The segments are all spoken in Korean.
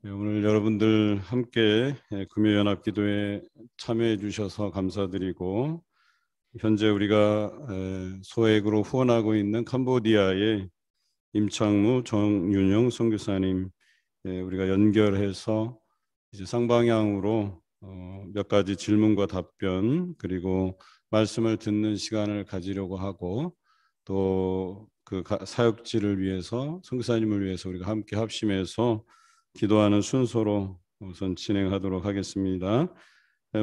네, 오늘 여러분들 함께 금요연합기도에 참여해 주셔서 감사드리고, 현재 우리가 소액으로 후원하고 있는 캄보디아의 임창무 정윤영 선교사님, 우리가 연결해서 이제 쌍방향으로 몇 가지 질문과 답변, 그리고 말씀을 듣는 시간을 가지려고 하고, 또 그 사역지를 위해서, 선교사님을 위해서 우리가 함께 합심해서 기도하는 순서로 우선 진행하도록 하겠습니다.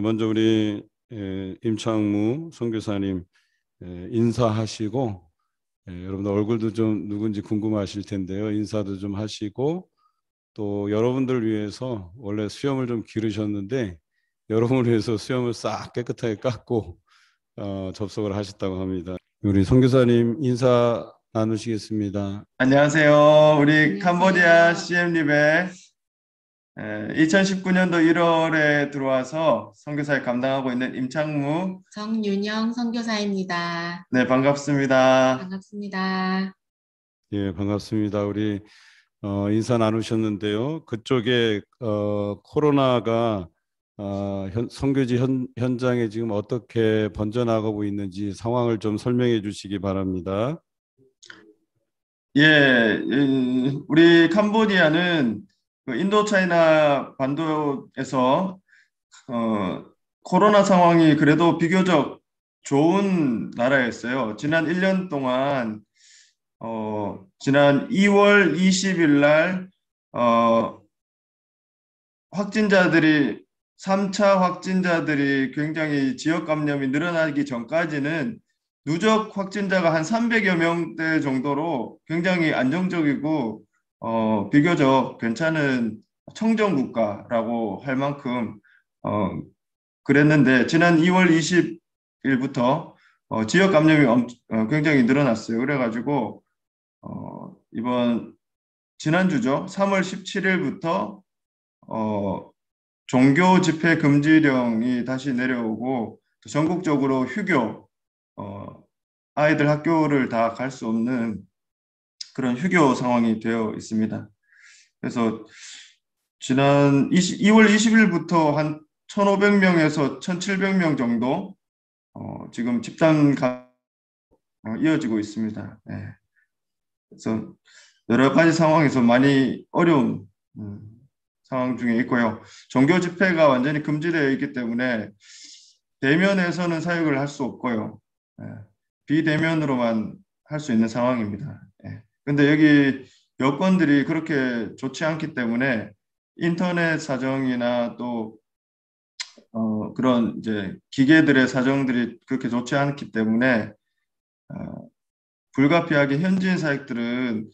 먼저 우리 임창무 선교사님 인사하시고, 여러분들 얼굴도 좀 누군지 궁금하실 텐데요. 인사도 좀 하시고, 또 여러분들 위해서 원래 수염을 좀 기르셨는데 여러분을 위해서 수염을 싹 깨끗하게 깎고 접속을 하셨다고 합니다. 우리 선교사님 인사 나누시겠습니다. 안녕하세요. 우리 캄보디아 CM립에 2019년도 1월에 들어와서 선교사를 감당하고 있는 임창무. 정윤영 선교사입니다. 네, 반갑습니다. 반갑습니다. 예, 반갑습니다. 우리 인사 나누셨는데요. 그쪽에 코로나가 선교지 현장에 지금 어떻게 번져나가고 있는지 상황을 좀 설명해 주시기 바랍니다. 예, 우리 캄보디아는 그 인도차이나 반도에서 코로나 상황이 그래도 비교적 좋은 나라였어요. 지난 1년 동안 지난 2월 20일 날 확진자들이 3차 확진자들이 굉장히 지역 감염이 늘어나기 전까지는 누적 확진자가 한 300여 명대 정도로 굉장히 안정적이고 비교적 괜찮은 청정 국가라고 할 만큼 그랬는데, 지난 2월 20일부터 지역 감염이 굉장히 늘어났어요. 그래가지고 이번 지난주죠. 3월 17일부터 종교 집회 금지령이 다시 내려오고, 또 전국적으로 휴교, 아이들 학교를 다 갈 수 없는 그런 휴교 상황이 되어 있습니다. 그래서 지난 2월 20일부터 한 1,500명에서 1,700명 정도 지금 집단 이어지고 있습니다. 네. 그래서 여러 가지 상황에서 많이 어려운 상황 중에 있고요. 종교 집회가 완전히 금지되어 있기 때문에 대면에서는 사역을 할 수 없고요. 비대면으로만 할 수 있는 상황입니다. 근데 여기 여건들이 그렇게 좋지 않기 때문에 인터넷 사정이나 또 그런 이제 기계들의 사정들이 그렇게 좋지 않기 때문에 불가피하게 현지인 사역들은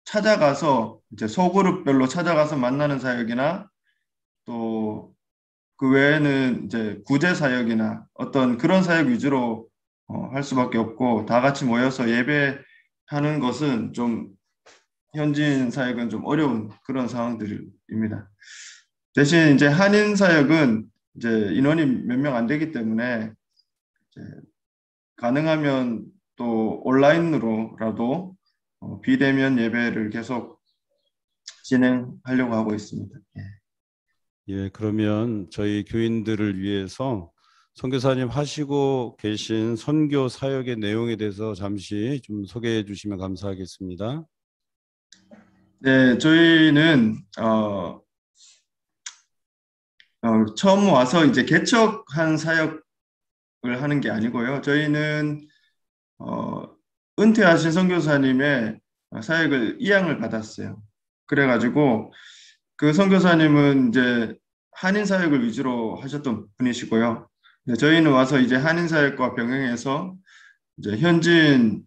찾아가서 이제 소그룹별로 찾아가서 만나는 사역이나, 또 그 외에는 이제 구제 사역이나 어떤 그런 사역 위주로 할 수밖에 없고, 다 같이 모여서 예배하는 것은 좀 현지인 사역은 좀 어려운 그런 상황들입니다. 대신 이제 한인 사역은 이제 인원이 몇 명 안 되기 때문에 이제 가능하면 또 온라인으로라도 비대면 예배를 계속 진행하려고 하고 있습니다. 예, 그러면 저희 교인들을 위해서 선교사님 하시고 계신 선교 사역의 내용에 대해서 잠시 좀 소개해 주시면 감사하겠습니다. 네, 저희는 처음 와서 이제 개척한 사역을 하는 게 아니고요. 저희는 은퇴하신 선교사님의 사역을 이양을 받았어요. 그래가지고 그 선교사님은 이제 한인 사역을 위주로 하셨던 분이시고요. 네, 저희는 와서 이제 한인 사역과 병행해서 이제 현지인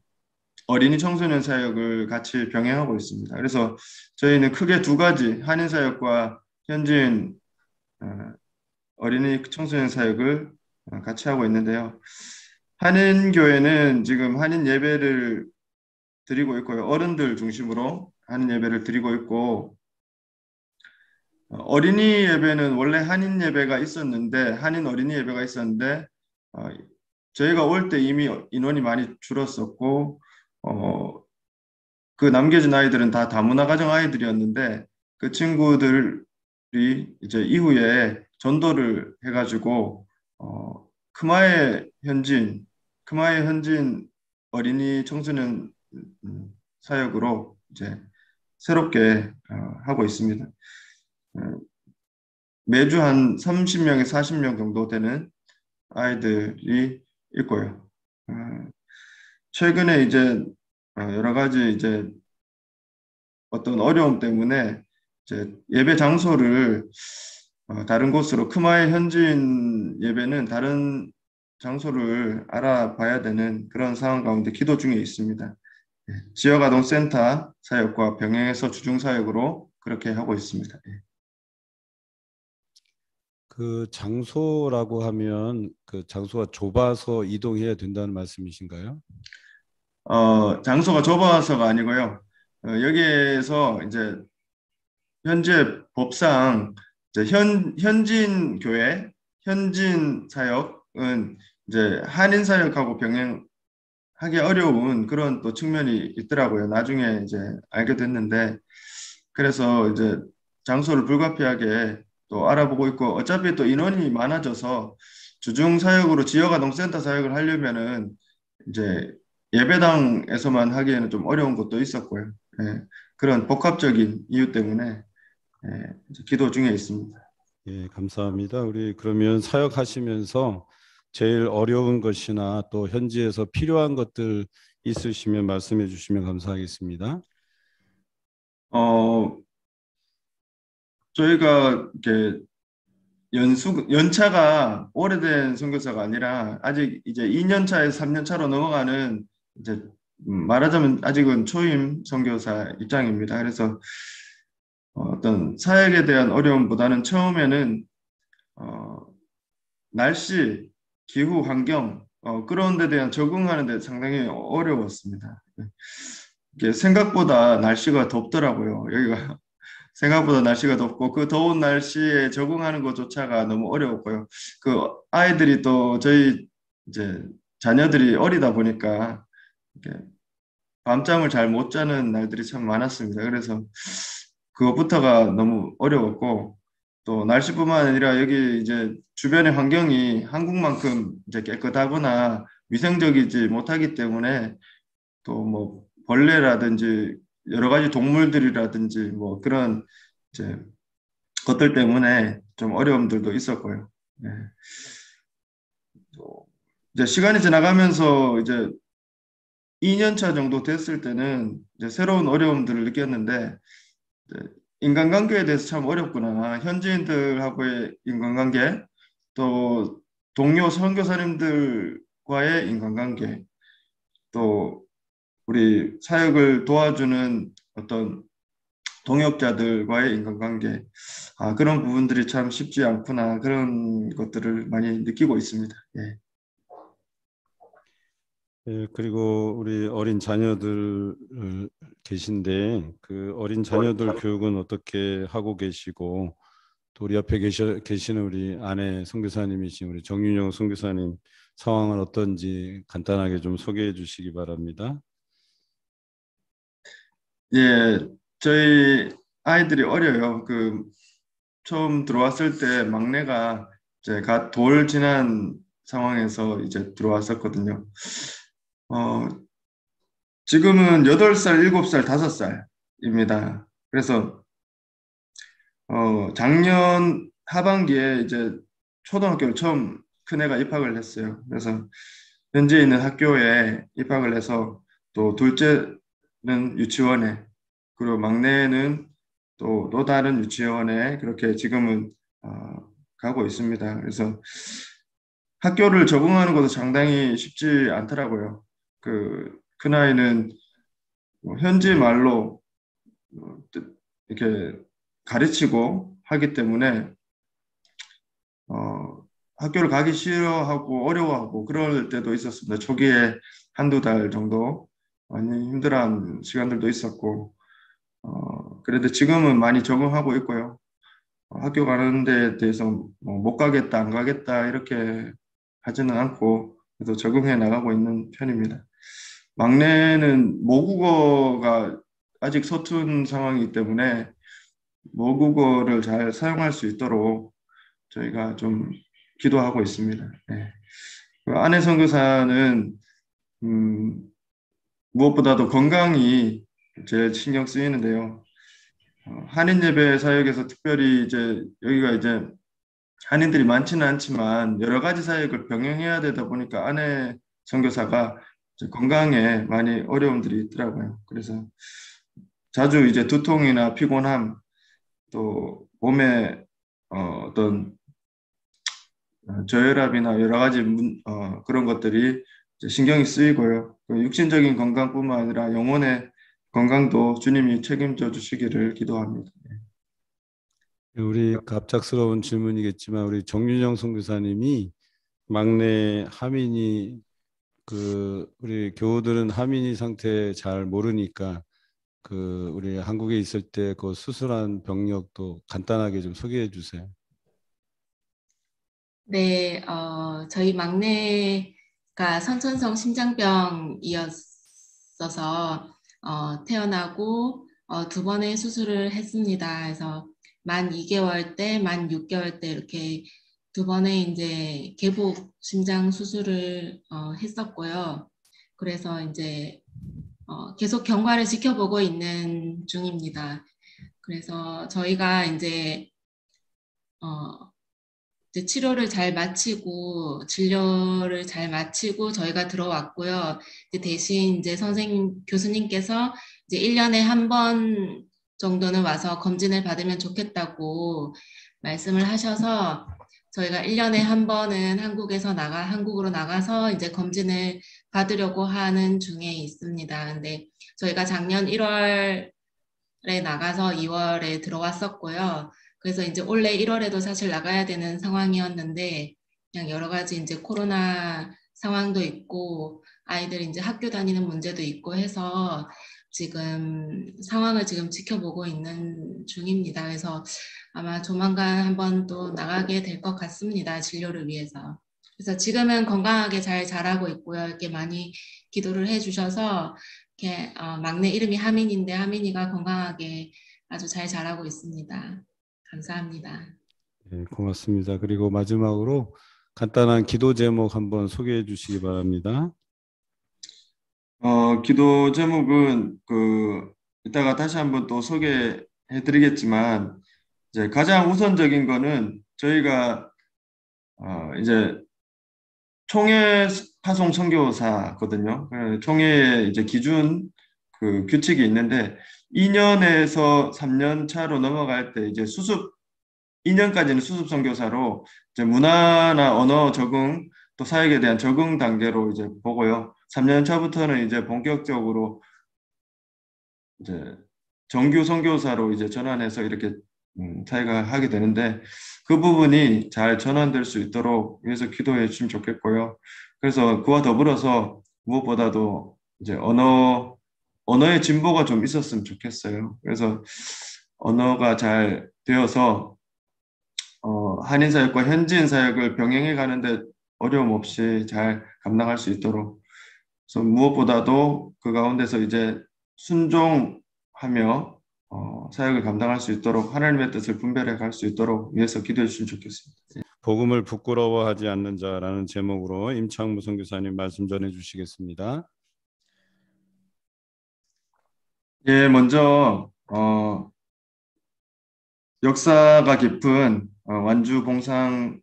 어린이 청소년 사역을 같이 병행하고 있습니다. 그래서 저희는 크게 두 가지, 한인 사역과 현지인 어린이 청소년 사역을 같이 하고 있는데요. 한인 교회는 지금 한인 예배를 드리고 있고요. 어른들 중심으로 한인 예배를 드리고 있고, 어린이 예배는 원래 한인 예배가 있었는데, 한인 어린이 예배가 있었는데 저희가 올 때 이미 인원이 많이 줄었었고, 그 남겨진 아이들은 다 다문화 가정 아이들이었는데, 그 친구들이 이제 이후에 전도를 해가지고 크마의 현진 어린이 청소년 사역으로 이제 새롭게 하고 있습니다. 어, 매주 한 30명에 40명 정도 되는 아이들이 있고요. 최근에 이제 여러 가지 이제 어떤 어려움 때문에 이제 예배 장소를 다른 곳으로 크마의 현지인 예배는 다른 장소를 알아봐야 되는 그런 상황 가운데 기도 중에 있습니다. 지역아동센터 사역과 병행해서 주중사역으로 그렇게 하고 있습니다. 그 장소라고 하면 그 장소가 좁아서 이동해야 된다는 말씀이신가요? 장소가 좁아서가 아니고요. 여기에서 이제 현재 법상 이제 현진 교회, 현진 사역은 이제 한인 사역하고 병행하기 어려운 그런 또 측면이 있더라고요. 나중에 이제 알게 됐는데, 그래서 이제 장소를 불가피하게 또 알아보고 있고, 어차피 또 인원이 많아져서 주중 사역으로 지역아동센터 사역을 하려면은 이제 예배당에서만 하기에는 좀 어려운 것도 있었고요. 예, 그런 복합적인 이유 때문에 이제 기도 중에 있습니다. 예, 감사합니다. 우리 그러면 사역하시면서 제일 어려운 것이나 또 현지에서 필요한 것들 있으시면 말씀해 주시면 감사하겠습니다. 저희가 이렇게 연차가 오래된 선교사가 아니라 아직 이제 2년 차에서 3년 차로 넘어가는 이제 말하자면 아직은 초임 선교사 입장입니다. 그래서 어떤 사역에 대한 어려움보다는 처음에는 날씨, 기후, 환경 그런 데 대한 적응하는 데 상당히 어려웠습니다. 이게 생각보다 날씨가 덥더라고요. 여기가 생각보다 날씨가 덥고 그 더운 날씨에 적응하는 것조차가 너무 어려웠고요. 그 아이들이 또 저희 이제 자녀들이 어리다 보니까 이렇게 밤잠을 잘 못 자는 날들이 참 많았습니다. 그래서 그것부터가 너무 어려웠고 또 날씨뿐만 아니라 여기 이제 주변의 환경이 한국만큼 이제 깨끗하거나 위생적이지 못하기 때문에 또 뭐 벌레라든지 여러 가지 동물들이라든지 뭐 그런 이제 것들 때문에 좀 어려움들도 있었고요. 네. 또 이제 시간이 지나가면서 이제 2년 차 정도 됐을 때는 이제 새로운 어려움들을 느꼈는데 이제 인간관계에 대해서 참 어렵구나. 현지인들하고의 인간관계, 또 동료 선교사님들과의 인간관계, 또 우리 사역을 도와주는 어떤 동역자들과의 인간관계, 그런 부분들이 참 쉽지 않구나. 그런 것들을 많이 느끼고 있습니다. 예. 예, 그리고 우리 어린 자녀들 계신데 그 어린 자녀들 교육은 어떻게 하고 계시고 또 우리 옆에 계시는 우리 아내 선교사님이신 우리 정윤영 선교사님 상황은 어떤지 간단하게 좀 소개해 주시기 바랍니다. 예, 저희 아이들이 어려요. 처음 들어왔을 때 막내가 이제 갓 돌 지난 상황에서 이제 들어왔었거든요. 지금은 8살, 7살, 5살입니다. 그래서 작년 하반기에 이제 초등학교를 처음 큰애가 입학을 했어요. 그래서 현재 있는 학교에 입학을 해서 또 둘째는 유치원에 그리고 막내는 또 다른 유치원에 그렇게 지금은 가고 있습니다. 그래서 학교를 적응하는 것도 상당히 쉽지 않더라고요. 큰 아이는 현지 말로 이렇게 가르치고 하기 때문에 학교를 가기 싫어하고 어려워하고 그럴 때도 있었습니다. 초기에 한두 달 정도 많이 힘들어한 시간들도 있었고 그런데 지금은 많이 적응하고 있고요. 학교 가는 데 대해서 못 가겠다, 안 가겠다 이렇게 하지는 않고 그래도 적응해 나가고 있는 편입니다. 막내는 모국어가 아직 서툰 상황이기 때문에 모국어를 잘 사용할 수 있도록 저희가 좀 기도하고 있습니다. 네. 그 안혜 선교사는 무엇보다도 건강이 제일 신경 쓰이는데요. 한인 예배 사역에서 특별히 이제 여기가 이제 한인들이 많지는 않지만 여러 가지 사역을 병행해야 되다 보니까 안혜 선교사가 이제 건강에 많이 어려움들이 있더라고요. 그래서 자주 이제 두통이나 피곤함 또 몸에 어떤 저혈압이나 여러 가지 그런 것들이 이제 신경이 쓰이고요. 그 육신적인 건강뿐만 아니라 영혼의 건강도 주님이 책임져 주시기를 기도합니다. 우리 갑작스러운 질문이겠지만 우리 정윤영 선교사님이 막내 하민이 우리 교우들은 하민이 상태 잘 모르니까 우리 한국에 있을 때 그 수술한 병력도 간단하게 좀 소개해 주세요. 네, 저희 막내가 선천성 심장병이었어서 태어나고 두 번의 수술을 했습니다. 그래서 만 2개월 때, 만 6개월 때 이렇게 두 번의 이제 개복 심장 수술을 했었고요. 그래서 이제 계속 경과를 지켜보고 있는 중입니다. 그래서 저희가 이제 치료를 잘 마치고 진료를 잘 마치고 저희가 들어왔고요. 이제 대신 이제 교수님께서 이제 1년에 한 번 정도는 와서 검진을 받으면 좋겠다고 말씀을 하셔서 저희가 1년에 한 번은 한국으로 나가서 이제 검진을 받으려고 하는 중에 있습니다. 근데 저희가 작년 1월에 나가서 2월에 들어왔었고요. 그래서 이제 올해 1월에도 사실 나가야 되는 상황이었는데 그냥 여러 가지 이제 코로나 상황도 있고 아이들 이제 학교 다니는 문제도 있고 해서 지금 상황을 지금 지켜보고 있는 중입니다. 그래서 아마 조만간 한번 또 나가게 될 것 같습니다. 진료를 위해서. 그래서 지금은 건강하게 잘 자라고 있고요. 이렇게 많이 기도를 해주셔서 이렇게 막내 이름이 하민인데 하민이가 건강하게 아주 잘 자라고 있습니다. 감사합니다. 네, 고맙습니다. 그리고 마지막으로 간단한 기도 제목 한번 소개해 주시기 바랍니다. 기도 제목은 이따가 다시 한번 또 소개해 드리겠지만 이제 가장 우선적인 거는 저희가 이제 총회 파송 선교사거든요. 총회의 이제 기준 규칙이 있는데 2년에서 3년 차로 넘어갈 때 이제 2년까지는 수습 선교사로 이제 문화나 언어 적응 또 사역에 대한 적응 단계로 이제 보고요. 3년 차부터는 이제 본격적으로 이제 정규 선교사로 이제 전환해서 이렇게 사역을 하게 되는데 그 부분이 잘 전환될 수 있도록 위해서 기도해 주시면 좋겠고요. 그래서 그와 더불어서 무엇보다도 이제 언어의 진보가 좀 있었으면 좋겠어요. 그래서 언어가 잘 되어서 한인 사역과 현지인 사역을 병행해 가는데 어려움 없이 잘 감당할 수 있도록 그래서 무엇보다도 그 가운데서 이제 순종하며 사역을 감당할 수 있도록 하나님의 뜻을 분별해 갈 수 있도록 위해서 기도해 주시면 좋겠습니다. 복음을 부끄러워하지 않는 자라는 제목으로 임창무 선교사님 말씀 전해 주시겠습니다. 예, 먼저 역사가 깊은 완주 봉상교회에서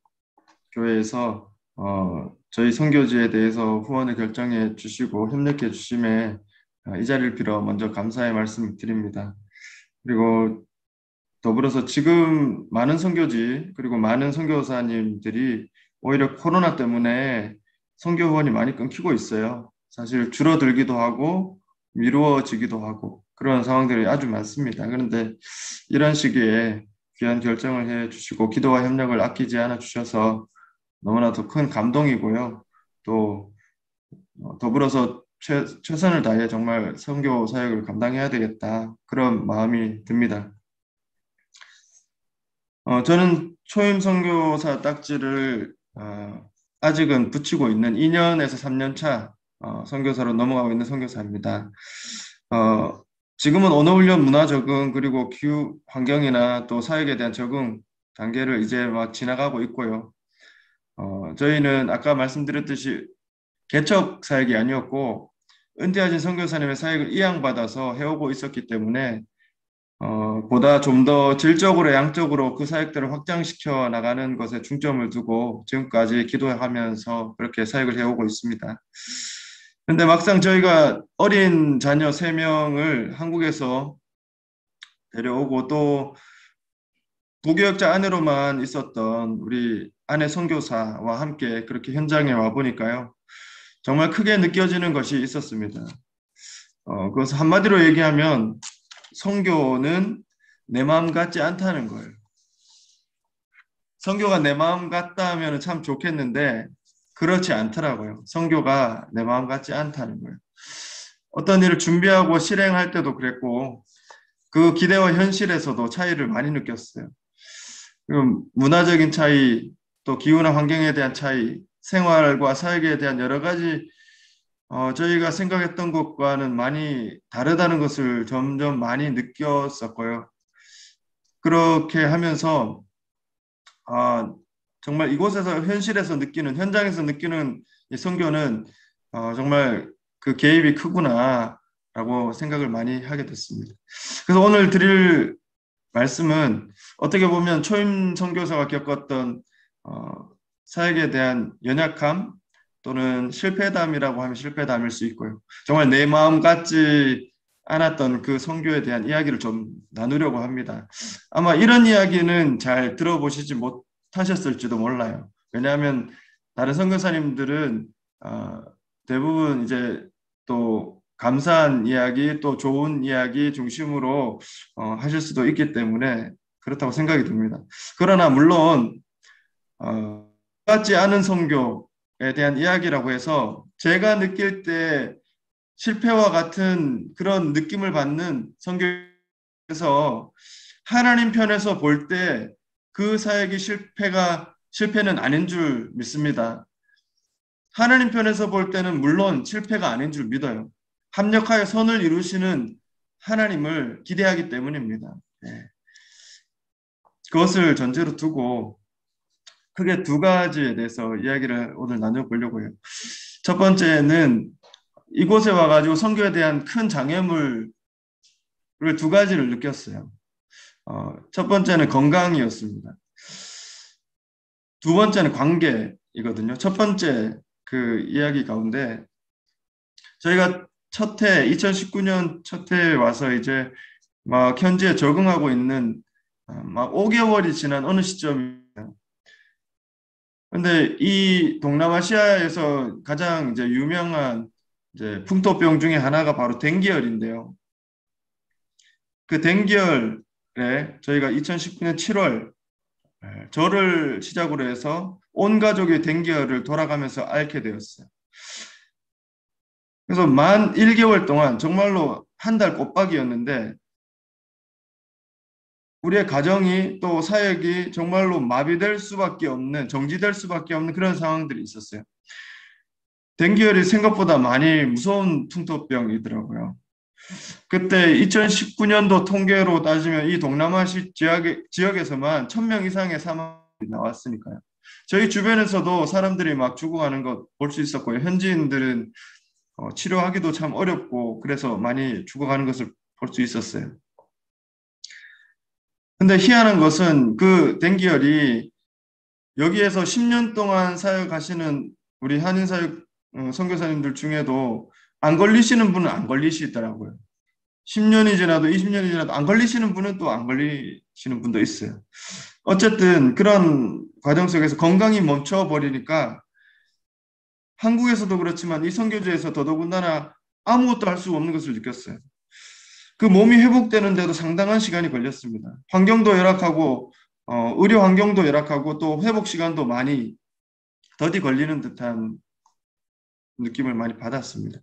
저희 선교지에 대해서 후원을 결정해 주시고 협력해 주심에 이 자리를 빌어 먼저 감사의 말씀을 드립니다. 그리고 더불어서 지금 많은 선교지 그리고 많은 선교사님들이 오히려 코로나 때문에 선교 후원이 많이 끊기고 있어요. 사실 줄어들기도 하고 미루어지기도 하고 그런 상황들이 아주 많습니다. 그런데 이런 시기에 귀한 결정을 해 주시고 기도와 협력을 아끼지 않아 주셔서 너무나도 큰 감동이고요. 또 더불어서 최선을 다해 정말 선교 사역을 감당해야 되겠다 그런 마음이 듭니다. 저는 초임 선교사 딱지를 아직은 붙이고 있는 2년에서 3년 차 선교사로 넘어가고 있는 선교사입니다. 지금은 언어훈련 문화 적응 그리고 기후 환경이나 또 사역에 대한 적응 단계를 이제 막 지나가고 있고요. 저희는 아까 말씀드렸듯이 개척 사역이 아니었고 은퇴하신 선교사님의 사역을 이양받아서 해오고 있었기 때문에 보다 좀 더 질적으로 양적으로 그 사역들을 확장시켜 나가는 것에 중점을 두고 지금까지 기도하면서 그렇게 사역을 해오고 있습니다. 근데 막상 저희가 어린 자녀 3명을 한국에서 데려오고 또 부교역자 안으로만 있었던 우리 아내 선교사와 함께 그렇게 현장에 와 보니까요. 정말 크게 느껴지는 것이 있었습니다. 그것을 한마디로 얘기하면 선교는 내 마음 같지 않다는 거예요. 선교가 내 마음 같다 하면 참 좋겠는데 그렇지 않더라고요. 선교가 내 마음 같지 않다는 거예요. 어떤 일을 준비하고 실행할 때도 그랬고 그 기대와 현실에서도 차이를 많이 느꼈어요. 문화적인 차이, 또 기후나 환경에 대한 차이, 생활과 사역에 대한 여러 가지 저희가 생각했던 것과는 많이 다르다는 것을 점점 많이 느꼈었고요. 그렇게 하면서 정말 이곳에서 현실에서 느끼는 현장에서 느끼는 이 선교는 정말 그 개입이 크구나라고 생각을 많이 하게 됐습니다. 그래서 오늘 드릴 말씀은 어떻게 보면 초임 선교사가 겪었던 사역에 대한 연약함 또는 실패담이라고 하면 실패담일 수 있고요. 정말 내 마음 같지 않았던 그 선교에 대한 이야기를 좀 나누려고 합니다. 아마 이런 이야기는 잘 들어보시지 못하셨을지도 몰라요. 왜냐하면 다른 선교사님들은 대부분 이제 또 감사한 이야기 또 좋은 이야기 중심으로 하실 수도 있기 때문에 그렇다고 생각이 듭니다. 그러나 물론 같지 않은 선교에 대한 이야기라고 해서 제가 느낄 때 실패와 같은 그런 느낌을 받는 선교에서 하나님 편에서 볼 때 그 사역이 실패는 아닌 줄 믿습니다. 하나님 편에서 볼 때는 물론 실패가 아닌 줄 믿어요. 합력하여 선을 이루시는 하나님을 기대하기 때문입니다. 네. 그것을 전제로 두고 크게 2가지에 대해서 이야기를 오늘 나눠보려고 해요. 첫 번째는 이곳에 와가지고 선교에 대한 큰 장애물을 2가지를 느꼈어요. 첫 번째는 건강이었습니다. 2번째는 관계이거든요. 첫 번째 그 이야기 가운데 저희가 2019년 첫 해에 와서 이제 막 현지에 적응하고 있는 막 5개월이 지난 어느 시점이에요. 근데 이 동남아시아에서 가장 이제 유명한 이제 풍토병 중에 하나가 바로 댕기열인데요. 그 댕기열에 저희가 2019년 7월 저를 시작으로 해서 온 가족이 댕기열을 돌아가면서 앓게 되었어요. 그래서 만 1개월 동안 정말로 한 달 꼬박이었는데 우리의 가정이 또 사역이 정말로 마비될 수밖에 없는 정지될 수밖에 없는 그런 상황들이 있었어요. 댕기열이 생각보다 많이 무서운 풍토병이더라고요. 그때 2019년도 통계로 따지면 이 동남아시 지역에서만 1000명 이상의 사망이 나왔으니까요. 저희 주변에서도 사람들이 막 죽어가는 것 볼 수 있었고요. 현지인들은 치료하기도 참 어렵고 그래서 많이 죽어가는 것을 볼 수 있었어요. 근데 희한한 것은 그 댕기열이 여기에서 10년 동안 사역하시는 우리 한인 사역 선교사님들 중에도 안 걸리시는 분은 안 걸리시더라고요. 10년이 지나도 20년이 지나도 안 걸리시는 분은 또 안 걸리시는 분도 있어요. 어쨌든 그런 과정 속에서 건강이 멈춰버리니까 한국에서도 그렇지만 이 선교지에서 더더군다나 아무것도 할 수 없는 것을 느꼈어요. 그 몸이 회복되는데도 상당한 시간이 걸렸습니다. 환경도 열악하고 의료 환경도 열악하고 또 회복 시간도 많이 더디 걸리는 듯한 느낌을 많이 받았습니다.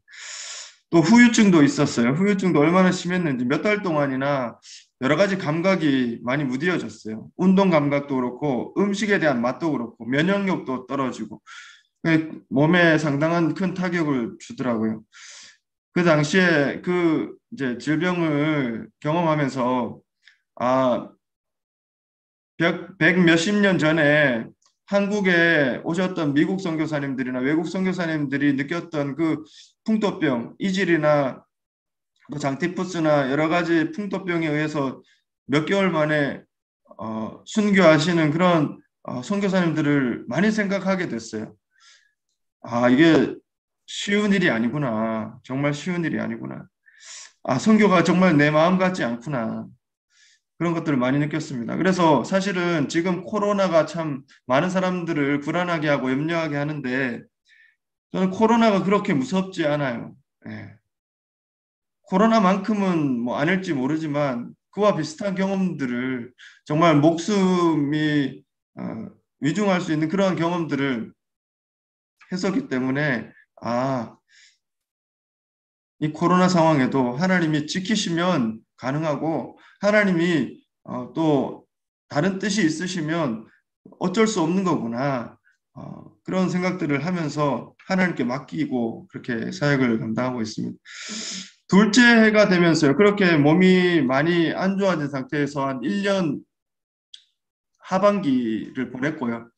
또 후유증도 있었어요. 후유증도 얼마나 심했는지 몇 달 동안이나 여러 가지 감각이 많이 무뎌졌어요. 운동 감각도 그렇고 음식에 대한 맛도 그렇고 면역력도 떨어지고 몸에 상당한 큰 타격을 주더라고요. 그 당시에 그 이제 질병을 경험하면서 아, 백 몇십 년 전에 한국에 오셨던 미국 선교사님들이나 외국 선교사님들이 느꼈던 그 풍토병, 이질이나 또 장티푸스나 여러 가지 풍토병에 의해서 몇 개월 만에 순교하시는 그런 선교사님들을 많이 생각하게 됐어요. 아, 이게 쉬운 일이 아니구나. 정말 쉬운 일이 아니구나. 아, 선교가 정말 내 마음 같지 않구나. 그런 것들을 많이 느꼈습니다. 그래서 사실은 지금 코로나가 참 많은 사람들을 불안하게 하고 염려하게 하는데 저는 코로나가 그렇게 무섭지 않아요. 예. 코로나만큼은 뭐 아닐지 모르지만 그와 비슷한 경험들을 정말 목숨이 위중할 수 있는 그러한 경험들을 했었기 때문에 아, 이 코로나 상황에도 하나님이 지키시면 가능하고 하나님이 또 다른 뜻이 있으시면 어쩔 수 없는 거구나. 그런 생각들을 하면서 하나님께 맡기고 그렇게 사역을 감당하고 있습니다. 둘째 해가 되면서요. 그렇게 몸이 많이 안 좋아진 상태에서 한 1년 하반기를 보냈고요.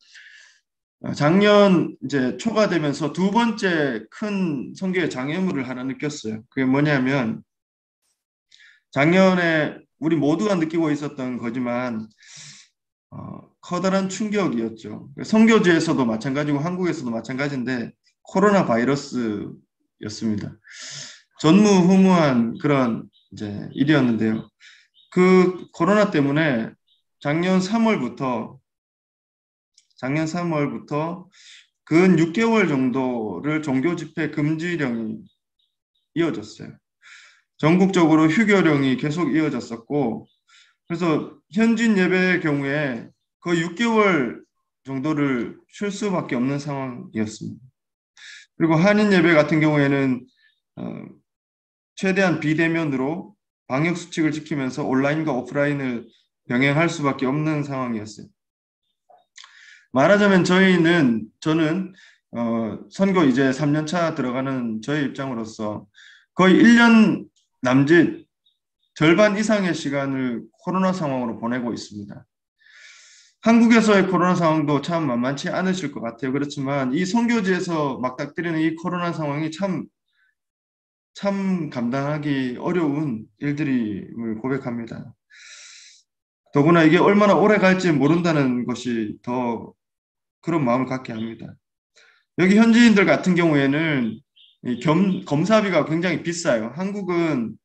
작년 이제 초가 되면서 두 번째 큰 선교의 장애물을 하나 느꼈어요. 그게 뭐냐면 작년에 우리 모두가 느끼고 있었던 거지만 커다란 충격이었죠. 선교지에서도 마찬가지고 한국에서도 마찬가지인데 코로나 바이러스였습니다. 전무후무한 그런 이제 일이었는데요. 그 코로나 때문에 작년 3월부터 근 6개월 정도를 종교 집회 금지령이 이어졌어요. 전국적으로 휴교령이 계속 이어졌었고, 그래서 현진 예배의 경우에 거의 6개월 정도를 쉴 수밖에 없는 상황이었습니다. 그리고 한인 예배 같은 경우에는 최대한 비대면으로 방역 수칙을 지키면서 온라인과 오프라인을 병행할 수밖에 없는 상황이었어요. 말하자면 저는 선거 이제 3년 차 들어가는 저의 입장으로서 거의 1년 남짓 절반 이상의 시간을 코로나 상황으로 보내고 있습니다. 한국에서의 코로나 상황도 참 만만치 않으실 것 같아요. 그렇지만 이 선교지에서 맞닥뜨리는 이 코로나 상황이 참 감당하기 어려운 일들임을 고백합니다. 더구나 이게 얼마나 오래 갈지 모른다는 것이 더 그런 마음을 갖게 합니다. 여기 현지인들 같은 경우에는 검사비가 굉장히 비싸요. 한국은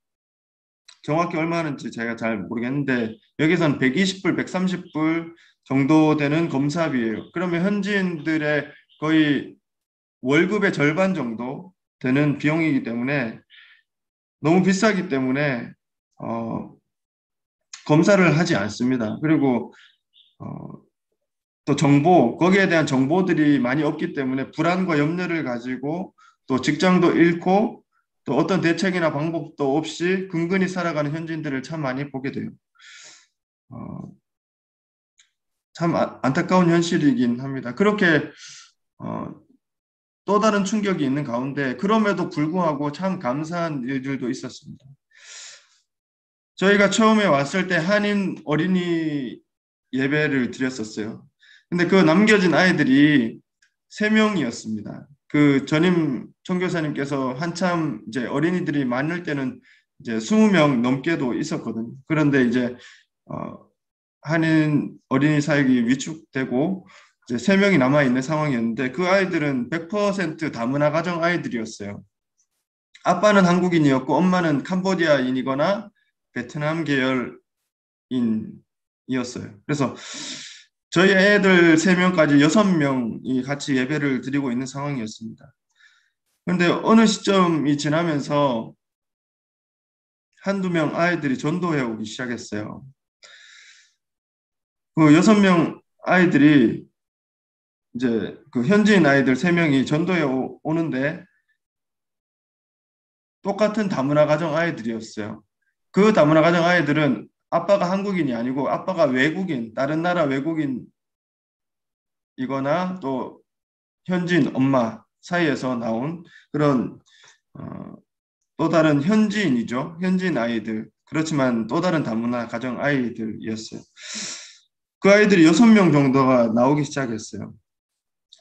정확히 얼마 하는지 제가 잘 모르겠는데 여기서는 120불, 130불 정도 되는 검사비예요. 그러면 현지인들의 거의 월급의 절반 정도 되는 비용이기 때문에 너무 비싸기 때문에 검사를 하지 않습니다. 그리고 또 거기에 대한 정보들이 많이 없기 때문에 불안과 염려를 가지고 또 직장도 잃고 또 어떤 대책이나 방법도 없이 근근히 살아가는 현지인들을 참 많이 보게 돼요. 참 안타까운 현실이긴 합니다. 그렇게 또 다른 충격이 있는 가운데 그럼에도 불구하고 참 감사한 일들도 있었습니다. 저희가 처음에 왔을 때 한인 어린이 예배를 드렸었어요. 근데 그 남겨진 아이들이 3명이었습니다. 그 전임 선교사님께서 한참 이제 어린이들이 많을 때는 이제 20명 넘게도 있었거든요. 그런데 이제 한인 어린이 사역이 위축되고 이제 3명이 남아 있는 상황이었는데 그 아이들은 100% 다문화 가정 아이들이었어요. 아빠는 한국인이었고 엄마는 캄보디아인이거나 베트남 계열인이었어요. 그래서 저희 애들 3명까지 6명이 같이 예배를 드리고 있는 상황이었습니다. 그런데 어느 시점이 지나면서 한두 명 아이들이 전도해 오기 시작했어요. 그 6명 아이들이 이제 그 현지인 아이들 3명이 전도해 오는데 똑같은 다문화 가정 아이들이었어요. 그 다문화 가정 아이들은 아빠가 한국인이 아니고 아빠가 외국인, 다른 나라 외국인이거나 또 현지인 엄마 사이에서 나온 그런 또 다른 현지인이죠. 현지인 아이들. 그렇지만 또 다른 다문화 가정 아이들이었어요. 그 아이들이 6명 정도가 나오기 시작했어요.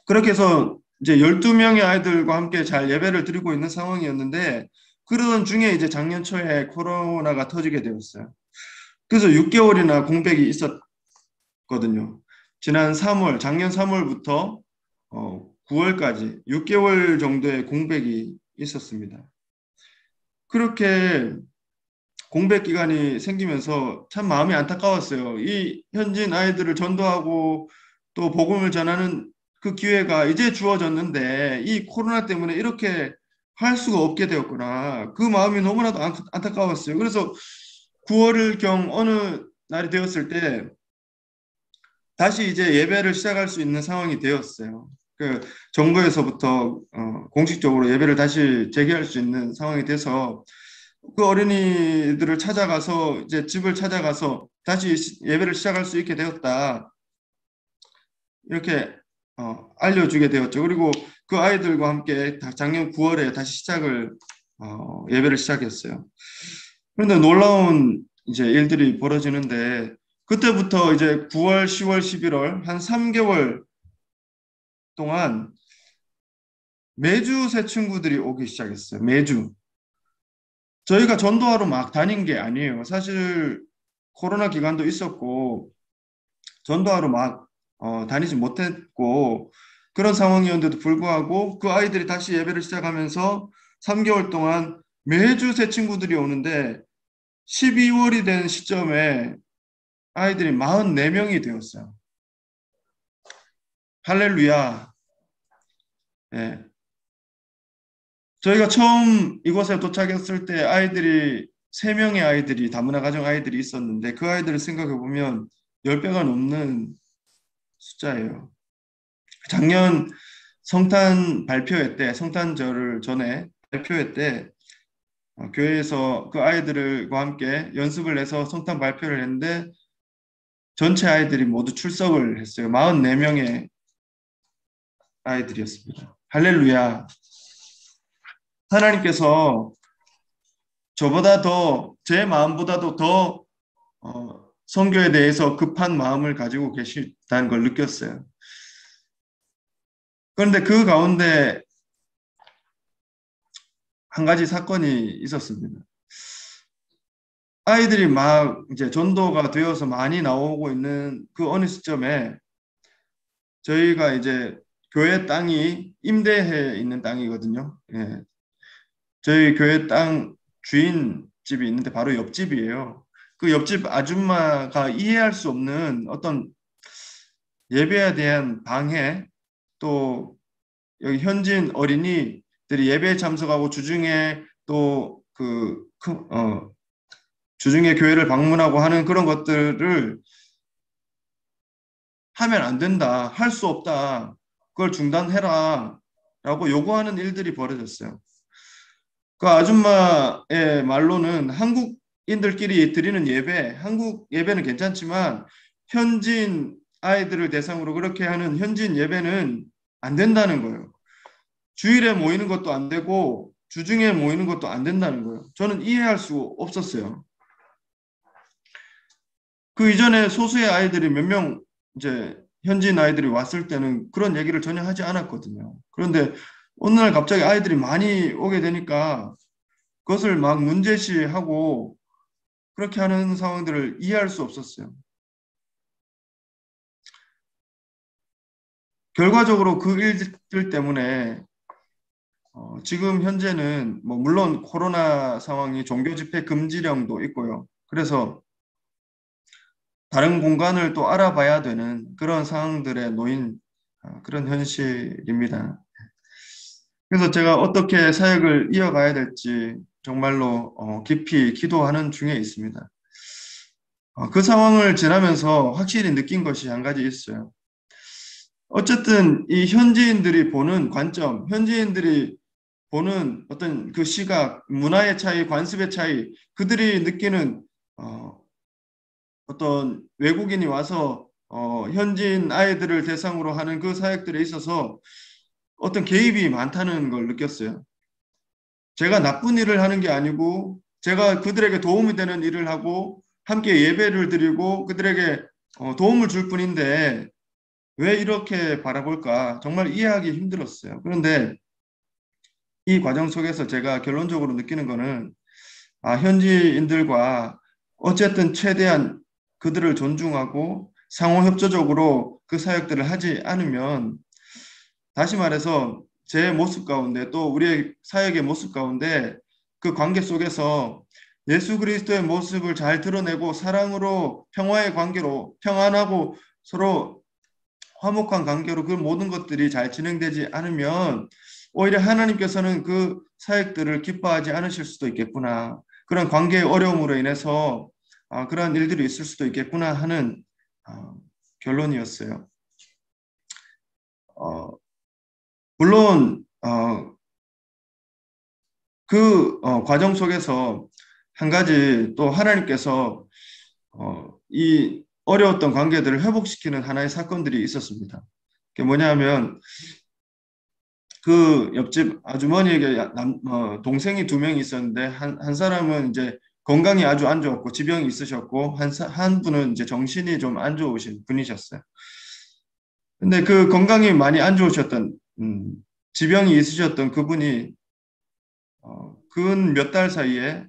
그렇게 해서 이제 12명의 아이들과 함께 잘 예배를 드리고 있는 상황이었는데, 그러던 중에 이제 작년 초에 코로나가 터지게 되었어요. 그래서 6개월이나 공백이 있었거든요. 작년 3월부터 9월까지 6개월 정도의 공백이 있었습니다. 그렇게 공백 기간이 생기면서 참 마음이 안타까웠어요. 이 현지인 아이들을 전도하고 또 복음을 전하는 그 기회가 이제 주어졌는데 이 코로나 때문에 이렇게 할 수가 없게 되었구나. 그 마음이 너무나도 안타까웠어요. 그래서 9월경 어느 날이 되었을 때 다시 이제 예배를 시작할 수 있는 상황이 되었어요. 그 정부에서부터 공식적으로 예배를 다시 재개할 수 있는 상황이 돼서 그 어린이들을 찾아가서 이제 집을 찾아가서 다시 예배를 시작할 수 있게 되었다. 이렇게 알려주게 되었죠. 그리고 그 아이들과 함께 작년 9월에 다시 예배를 시작했어요. 그런데 놀라운 이제 일들이 벌어지는데 그때부터 이제 9월, 10월, 11월 한 3개월 동안 매주 새 친구들이 오기 시작했어요. 매주. 저희가 전도하러 막 다닌 게 아니에요. 사실 코로나 기간도 있었고 전도하러 막 다니지 못했고 그런 상황이었는데도 불구하고 그 아이들이 다시 예배를 시작하면서 3개월 동안 매주 새 친구들이 오는데 12월이 된 시점에 아이들이 44명이 되었어요. 할렐루야. 예. 저희가 처음 이곳에 도착했을 때 아이들이 3명의 아이들이 다문화 가정 아이들이 있었는데 그 아이들을 생각해 보면 10배가 넘는 숫자예요. 작년 성탄 발표회 때, 성탄절 전에 발표회 때 교회에서 그 아이들과 함께 연습을 해서 성탄 발표를 했는데 전체 아이들이 모두 출석을 했어요. 44명의 아이들이었습니다. 할렐루야. 하나님께서 저보다 더, 제 마음보다도 더 선교에 대해서 급한 마음을 가지고 계시다는 걸 느꼈어요. 그런데 그 가운데 한 가지 사건이 있었습니다. 아이들이 막 이제 전도가 되어서 많이 나오고 있는 그 어느 시점에 저희가 이제 교회 땅이 임대해 있는 땅이거든요. 예. 저희 교회 땅 주인 집이 있는데 바로 옆집이에요. 그 옆집 아줌마가 이해할 수 없는 어떤 예배에 대한 방해, 또 여기 현지인 어린이들이 예배에 참석하고 주중에 또 주중에 교회를 방문하고 하는 그런 것들을 하면 안 된다, 할 수 없다, 그걸 중단해라 라고 요구하는 일들이 벌어졌어요. 그 아줌마의 말로는 한국인들끼리 드리는 예배, 한국 예배는 괜찮지만 현지인 아이들을 대상으로 그렇게 하는 현지인 예배는 안 된다는 거예요. 주일에 모이는 것도 안 되고 주중에 모이는 것도 안 된다는 거예요. 저는 이해할 수 없었어요. 그 이전에 소수의 아이들이 몇 명 이제 현지인 아이들이 왔을 때는 그런 얘기를 전혀 하지 않았거든요. 그런데 어느 날 갑자기 아이들이 많이 오게 되니까 그것을 막 문제시하고 그렇게 하는 상황들을 이해할 수 없었어요. 결과적으로 그 일들 때문에 지금 현재는 뭐 물론 코로나 상황이 종교 집회 금지령도 있고요. 그래서 다른 공간을 또 알아봐야 되는 그런 상황들에 놓인 그런 현실입니다. 그래서 제가 어떻게 사역을 이어가야 될지 정말로 깊이 기도하는 중에 있습니다. 그 상황을 지나면서 확실히 느낀 것이 한 가지 있어요. 어쨌든 이 현지인들이 보는 관점, 현지인들이 보는 어떤 그 시각, 문화의 차이, 관습의 차이, 그들이 느끼는 어떤 외국인이 와서 현지인 아이들을 대상으로 하는 그 사역들에 있어서 어떤 개입이 많다는 걸 느꼈어요. 제가 나쁜 일을 하는 게 아니고 제가 그들에게 도움이 되는 일을 하고 함께 예배를 드리고 그들에게 도움을 줄 뿐인데 왜 이렇게 바라볼까 정말 이해하기 힘들었어요. 그런데 이 과정 속에서 제가 결론적으로 느끼는 거는 현지인들과 어쨌든 최대한 그들을 존중하고 상호협조적으로 그 사역들을 하지 않으면 다시 말해서 제 모습 가운데 또 우리의 사역의 모습 가운데 그 관계 속에서 예수 그리스도의 모습을 잘 드러내고 사랑으로 평화의 관계로 평안하고 서로 화목한 관계로 그 모든 것들이 잘 진행되지 않으면 오히려 하나님께서는 그 사역들을 기뻐하지 않으실 수도 있겠구나. 그런 관계의 어려움으로 인해서 그러한 일들이 있을 수도 있겠구나 하는 결론이었어요. 물론 그 과정 속에서 한 가지 또 하나님께서 이 어려웠던 관계들을 회복시키는 하나의 사건들이 있었습니다. 그게 뭐냐면 그 옆집 아주머니에게 동생이 2명이 있었는데 한 사람은 이제 건강이 아주 안 좋았고 지병이 있으셨고 한 분은 이제 정신이 좀 안 좋으신 분이셨어요. 근데 그 건강이 많이 안 좋으셨던 지병이 있으셨던 그분이 근 몇 달 사이에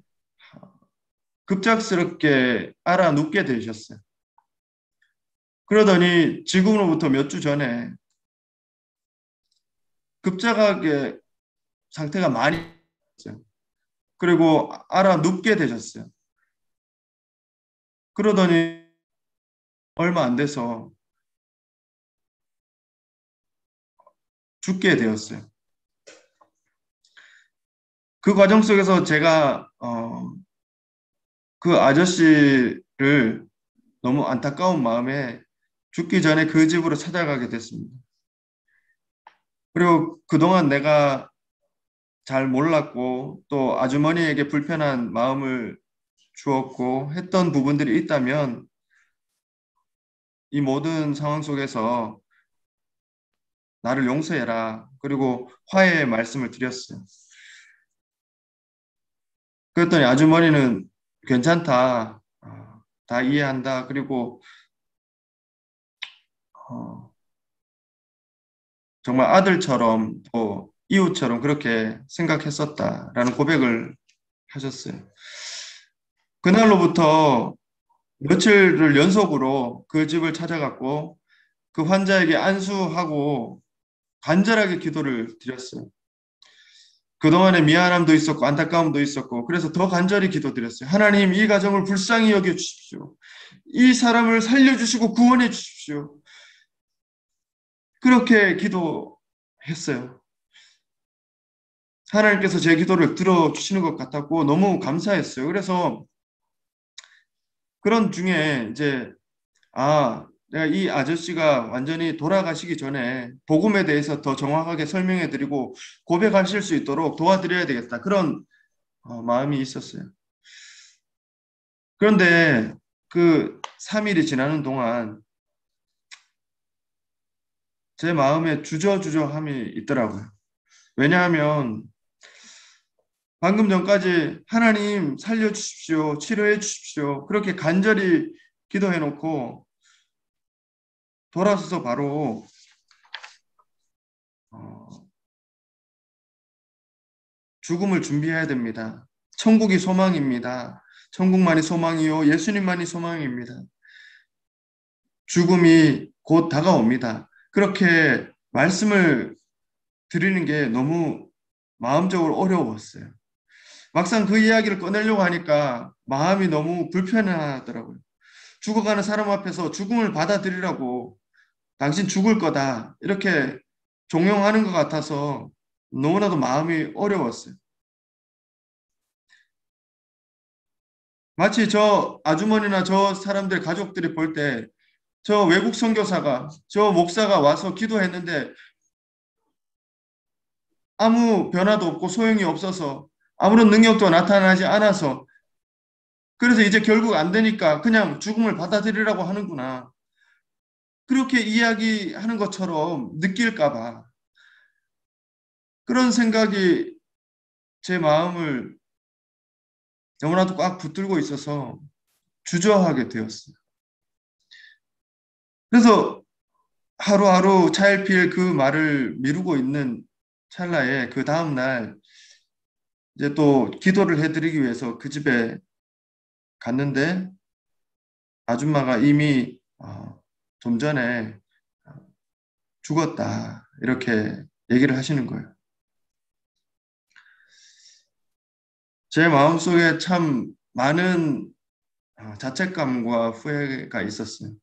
급작스럽게 알아 눕게 되셨어요. 그러더니 지금으로부터 몇 주 전에 급작하게 상태가 많이 좋았어요. 그리고 알아 눕게 되셨어요. 그러더니 얼마 안 돼서 죽게 되었어요. 그 과정 속에서 제가 그 아저씨를 너무 안타까운 마음에 죽기 전에 그 집으로 찾아가게 됐습니다. 그리고 그동안 내가 잘 몰랐고 또 아주머니에게 불편한 마음을 주었고 했던 부분들이 있다면 이 모든 상황 속에서 나를 용서해라. 그리고 화해의 말씀을 드렸어요. 그랬더니 아주머니는 괜찮다. 다 이해한다. 그리고 정말 아들처럼 또 이웃처럼 그렇게 생각했었다라는 고백을 하셨어요. 그날로부터 며칠을 연속으로 그 집을 찾아갔고 그 환자에게 안수하고 간절하게 기도를 드렸어요. 그동안에 미안함도 있었고 안타까움도 있었고 그래서 더 간절히 기도드렸어요. 하나님 이 가정을 불쌍히 여겨주십시오. 이 사람을 살려주시고 구원해 주십시오. 그렇게 기도했어요. 하나님께서 제 기도를 들어주시는 것 같았고 너무 감사했어요. 그래서 그런 중에 이제 내가 이 아저씨가 완전히 돌아가시기 전에 복음에 대해서 더 정확하게 설명해 드리고 고백하실 수 있도록 도와드려야 되겠다. 그런 마음이 있었어요. 그런데 그 3일이 지나는 동안 제 마음에 주저주저함이 있더라고요. 왜냐하면 방금 전까지 하나님 살려주십시오. 치료해 주십시오. 그렇게 간절히 기도해 놓고 돌아서서 바로 죽음을 준비해야 됩니다. 천국이 소망입니다. 천국만이 소망이요. 예수님만이 소망입니다. 죽음이 곧 다가옵니다. 그렇게 말씀을 드리는 게 너무 마음적으로 어려웠어요. 막상 그 이야기를 꺼내려고 하니까 마음이 너무 불편하더라고요. 죽어가는 사람 앞에서 죽음을 받아들이라고 당신 죽을 거다 이렇게 종용하는 것 같아서 너무나도 마음이 어려웠어요. 마치 저 아주머니나 저 사람들 가족들이 볼 때 저 외국 선교사가 저 목사가 와서 기도했는데 아무 변화도 없고 소용이 없어서 아무런 능력도 나타나지 않아서 그래서 이제 결국 안 되니까 그냥 죽음을 받아들이라고 하는구나. 그렇게 이야기하는 것처럼 느낄까 봐. 그런 생각이 제 마음을 너무나도 꽉 붙들고 있어서 주저하게 되었어요. 그래서 하루하루 차일피일 그 말을 미루고 있는 찰나에 그 다음 날 이제 또 기도를 해드리기 위해서 그 집에 갔는데 아줌마가 이미 좀 전에 죽었다 이렇게 얘기를 하시는 거예요. 제 마음속에 참 많은 자책감과 후회가 있었어요.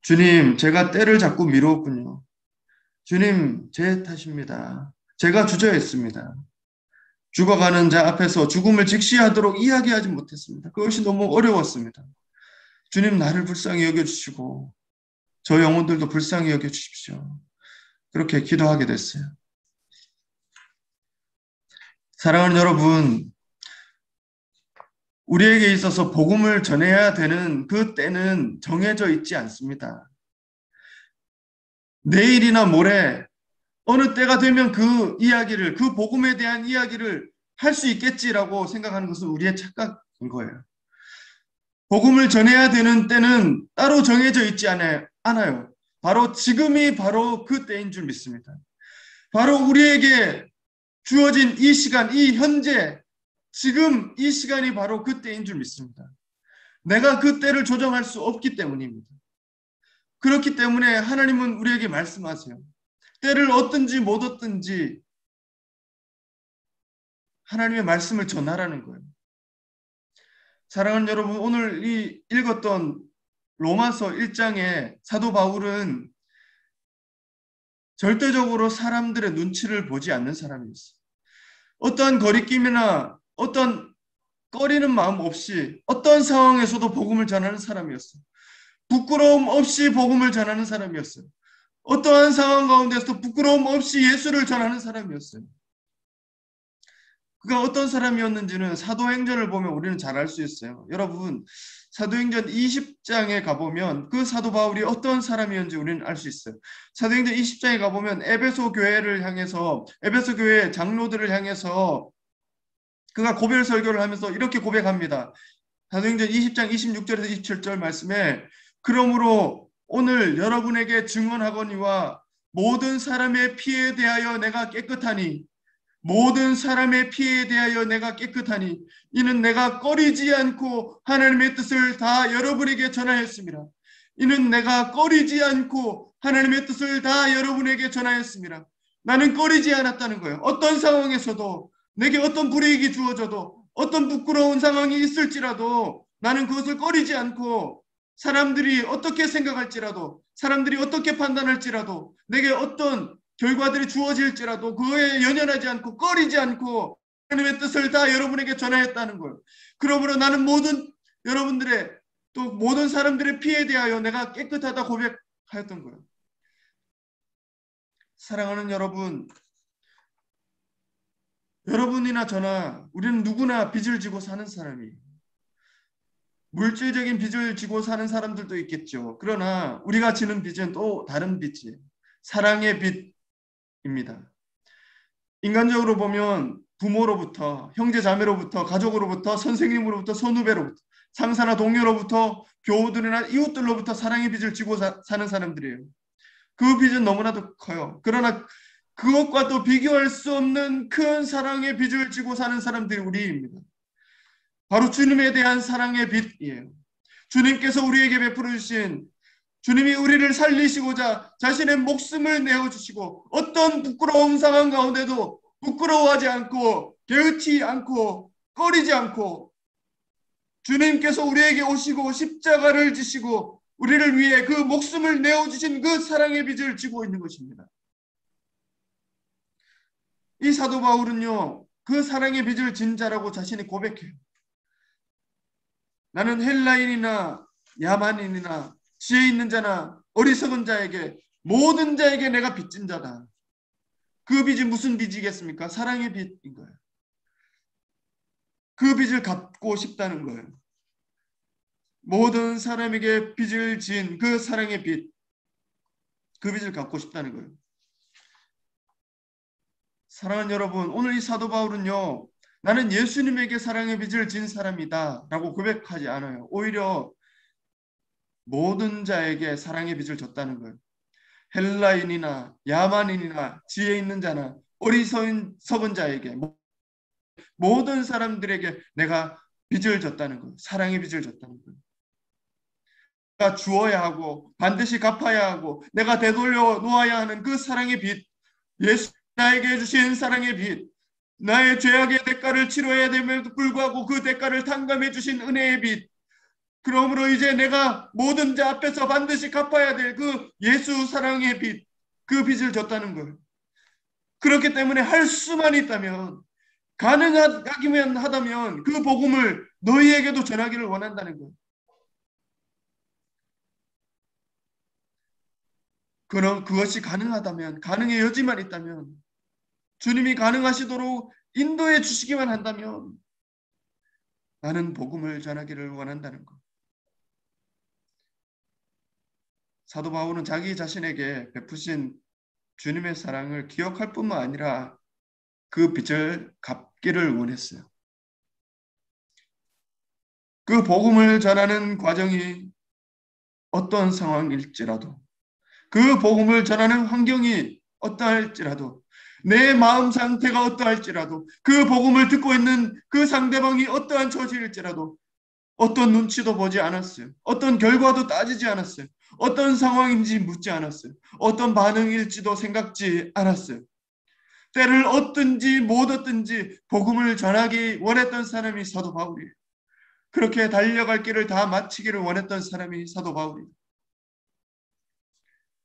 주님, 제가 때를 자꾸 미뤘군요. 주님, 제 탓입니다. 제가 주저했습니다. 죽어가는 자 앞에서 죽음을 직시하도록 이야기하지 못했습니다. 그것이 너무 어려웠습니다. 주님, 나를 불쌍히 여겨주시고 저 영혼들도 불쌍히 여겨주십시오. 그렇게 기도하게 됐어요. 사랑하는 여러분, 우리에게 있어서 복음을 전해야 되는 그 때는 정해져 있지 않습니다. 내일이나 모레 어느 때가 되면 그 이야기를, 그 복음에 대한 이야기를 할 수 있겠지라고 생각하는 것은 우리의 착각인 거예요. 복음을 전해야 되는 때는 따로 정해져 있지 않아요. 바로 지금이 바로 그 때인 줄 믿습니다. 바로 우리에게 주어진 이 시간, 이 현재, 지금 이 시간이 바로 그 때인 줄 믿습니다. 내가 그 때를 조정할 수 없기 때문입니다. 그렇기 때문에 하나님은 우리에게 말씀하세요. 때를 얻든지 못 얻든지 하나님의 말씀을 전하라는 거예요. 사랑하는 여러분, 오늘 이 읽었던 로마서 1장의 사도 바울은 절대적으로 사람들의 눈치를 보지 않는 사람이었어요. 어떠한 거리낌이나 어떤 꺼리는 마음 없이 어떤 상황에서도 복음을 전하는 사람이었어요. 부끄러움 없이 복음을 전하는 사람이었어요. 어떠한 상황 가운데서도 부끄러움 없이 예수를 전하는 사람이었어요. 그가 어떤 사람이었는지는 사도행전을 보면 우리는 잘 알 수 있어요. 여러분, 사도행전 20장에 가보면 그 사도 바울이 어떤 사람이었는지 우리는 알 수 있어요. 사도행전 20장에 가보면 에베소 교회를 향해서, 에베소 교회 장로들을 향해서 그가 고별 설교를 하면서 이렇게 고백합니다. 사도행전 20장 26절에서 27절 말씀에 그러므로 오늘 여러분에게 증언하거니와 모든 사람의 피에 대하여 내가 깨끗하니 모든 사람의 피에 대하여 내가 깨끗하니 이는 내가 꺼리지 않고 하나님의 뜻을 다 여러분에게 전하였습니다. 이는 내가 꺼리지 않고 하나님의 뜻을 다 여러분에게 전하였습니다. 나는 꺼리지 않았다는 거예요. 어떤 상황에서도 내게 어떤 불이익이 주어져도 어떤 부끄러운 상황이 있을지라도 나는 그것을 꺼리지 않고 사람들이 어떻게 생각할지라도 사람들이 어떻게 판단할지라도 내게 어떤 결과들이 주어질지라도 그거에 연연하지 않고 꺼리지 않고 하나님의 뜻을 다 여러분에게 전하였다는 거예요. 그러므로 나는 모든 여러분들의 또 모든 사람들의 피에 대하여 내가 깨끗하다 고백하였던 거예요. 사랑하는 여러분, 여러분이나 저나 우리는 누구나 빚을 지고 사는 사람이에요. 물질적인 빚을 지고 사는 사람들도 있겠죠. 그러나 우리가 지는 빚은 또 다른 빚이에요. 사랑의 빚입니다. 인간적으로 보면 부모로부터, 형제 자매로부터, 가족으로부터, 선생님으로부터, 선후배로부터, 상사나 동료로부터, 교우들이나 이웃들로부터 사랑의 빚을 지고 사는 사람들이에요. 그 빚은 너무나도 커요. 그러나 그것과도 비교할 수 없는 큰 사랑의 빚을 지고 사는 사람들이 우리입니다. 바로 주님에 대한 사랑의 빚이에요. 주님께서 우리에게 베풀어 주신 주님이 우리를 살리시고자 자신의 목숨을 내어주시고 어떤 부끄러운 상황 가운데도 부끄러워하지 않고 게으르지 않고 꺼리지 않고 주님께서 우리에게 오시고 십자가를 지시고 우리를 위해 그 목숨을 내어주신 그 사랑의 빚을 지고 있는 것입니다. 이 사도 바울은요, 그 사랑의 빚을 진 자라고 자신이 고백해요. 나는 헬라인이나 야만인이나 지혜 있는 자나 어리석은 자에게 모든 자에게 내가 빚진 자다. 그 빚이 무슨 빚이겠습니까? 사랑의 빚인 거예요. 그 빚을 갚고 싶다는 거예요. 모든 사람에게 빚을 진 그 사랑의 빚, 그 빚을 갚고 싶다는 거예요. 사랑하는 여러분, 오늘 이 사도 바울은요, 나는 예수님에게 사랑의 빚을 진 사람이다 라고 고백하지 않아요. 오히려 모든 자에게 사랑의 빚을 졌다는 거예요. 헬라인이나 야만인이나 지혜 있는 자나 어리석은 자에게, 모든 사람들에게 내가 빚을 졌다는 거예요. 사랑의 빚을 졌다는 거예요. 내가 주어야 하고 반드시 갚아야 하고 내가 되돌려 놓아야 하는 그 사랑의 빚, 예수 나에게 해주신 사랑의 빚, 나의 죄악의 대가를 치러야 됨에도 불구하고 그 대가를 탕감해 주신 은혜의 빚, 그러므로 이제 내가 모든 자 앞에서 반드시 갚아야 될 그 예수 사랑의 빚, 그 빚을 졌다는 거예요. 그렇기 때문에 할 수만 있다면, 가능하기만 하다면 그 복음을 너희에게도 전하기를 원한다는 거예요. 그럼 그것이 가능하다면, 가능의 여지만 있다면, 주님이 가능하시도록 인도해 주시기만 한다면 나는 복음을 전하기를 원한다는 것. 사도 바울은 자기 자신에게 베푸신 주님의 사랑을 기억할 뿐만 아니라 그 빚을 갚기를 원했어요. 그 복음을 전하는 과정이 어떤 상황일지라도, 그 복음을 전하는 환경이 어떠할지라도, 내 마음 상태가 어떠할지라도, 그 복음을 듣고 있는 그 상대방이 어떠한 처지일지라도 어떤 눈치도 보지 않았어요. 어떤 결과도 따지지 않았어요. 어떤 상황인지 묻지 않았어요. 어떤 반응일지도 생각지 않았어요. 때를 얻든지 못 얻든지 복음을 전하기 원했던 사람이 사도 바울이에요. 그렇게 달려갈 길을 다 마치기를 원했던 사람이 사도 바울이에요.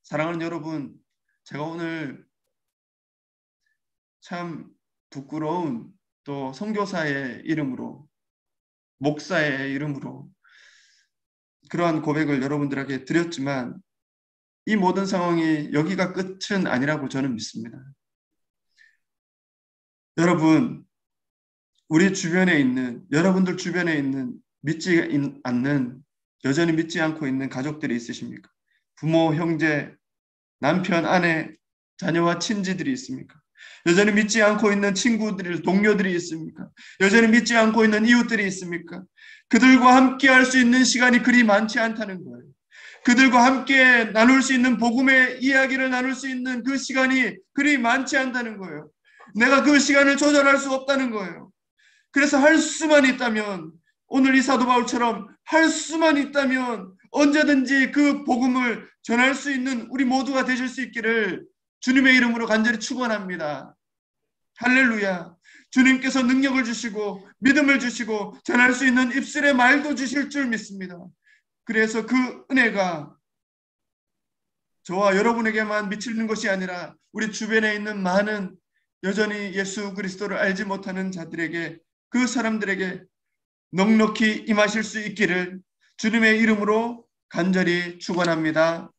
사랑하는 여러분, 제가 오늘 참 부끄러운 또 선교사의 이름으로, 목사의 이름으로 그러한 고백을 여러분들에게 드렸지만 이 모든 상황이 여기가 끝은 아니라고 저는 믿습니다. 여러분, 우리 주변에 있는, 여러분들 주변에 있는 믿지 않는, 여전히 믿지 않고 있는 가족들이 있으십니까? 부모, 형제, 남편, 아내, 자녀와 친지들이 있습니까? 여전히 믿지 않고 있는 친구들, 동료들이 있습니까? 여전히 믿지 않고 있는 이웃들이 있습니까? 그들과 함께 할 수 있는 시간이 그리 많지 않다는 거예요. 그들과 함께 나눌 수 있는 복음의 이야기를 나눌 수 있는 그 시간이 그리 많지 않다는 거예요. 내가 그 시간을 조절할 수 없다는 거예요. 그래서 할 수만 있다면, 오늘 이 사도 바울처럼 할 수만 있다면 언제든지 그 복음을 전할 수 있는 우리 모두가 되실 수 있기를 주님의 이름으로 간절히 축원합니다. 할렐루야. 주님께서 능력을 주시고 믿음을 주시고 전할 수 있는 입술의 말도 주실 줄 믿습니다. 그래서 그 은혜가 저와 여러분에게만 미치는 것이 아니라 우리 주변에 있는 많은 여전히 예수 그리스도를 알지 못하는 자들에게, 그 사람들에게 넉넉히 임하실 수 있기를 주님의 이름으로 간절히 축원합니다.